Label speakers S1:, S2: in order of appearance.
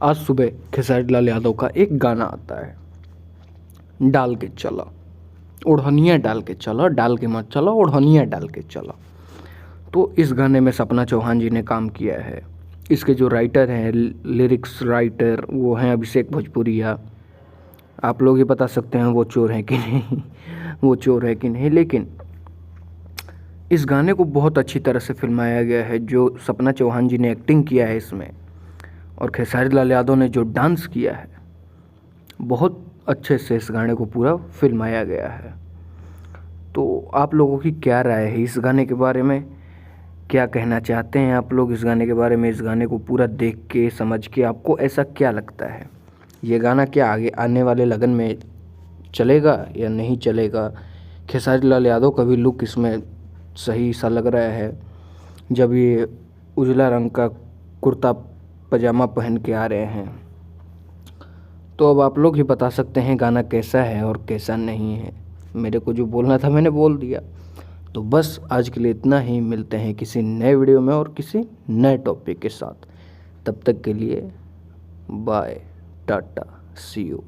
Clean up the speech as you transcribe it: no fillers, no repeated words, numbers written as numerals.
S1: आज सुबह खेसारी लाल यादव का एक गाना आता है, डाल के चला ओढ़निया, डाल के चला, डाल के मत चला ओढ़निया, डाल के चला। तो इस गाने में सपना चौहान जी ने काम किया है। इसके जो राइटर हैं, लिरिक्स राइटर, वो हैं अभिषेक भोजपुरिया। आप लोग ही बता सकते हैं वो चोर है कि नहीं, वो चोर है कि नहीं। लेकिन इस गाने को बहुत अच्छी तरह से फिल्माया गया है। जो सपना चौहान जी ने एक्टिंग किया है इसमें, और खेसारी लाल यादव ने जो डांस किया है, बहुत अच्छे से इस गाने को पूरा फिल्माया गया है। तो आप लोगों की क्या राय है इस गाने के बारे में? क्या कहना चाहते हैं आप लोग इस गाने के बारे में? इस गाने को पूरा देख के समझ के आपको ऐसा क्या लगता है? ये गाना क्या आगे आने वाले लगन में चलेगा या नहीं चलेगा? खेसारी लाल यादव का भी लुक इसमें सही सा लग रहा है, जब ये उजला रंग का कुर्ता पजामा पहन के आ रहे हैं। तो अब आप लोग ही बता सकते हैं गाना कैसा है और कैसा नहीं है। मेरे को जो बोलना था मैंने बोल दिया। तो बस आज के लिए इतना ही। मिलते हैं किसी नए वीडियो में और किसी नए टॉपिक के साथ। तब तक के लिए बाय, टाटा, सी यू।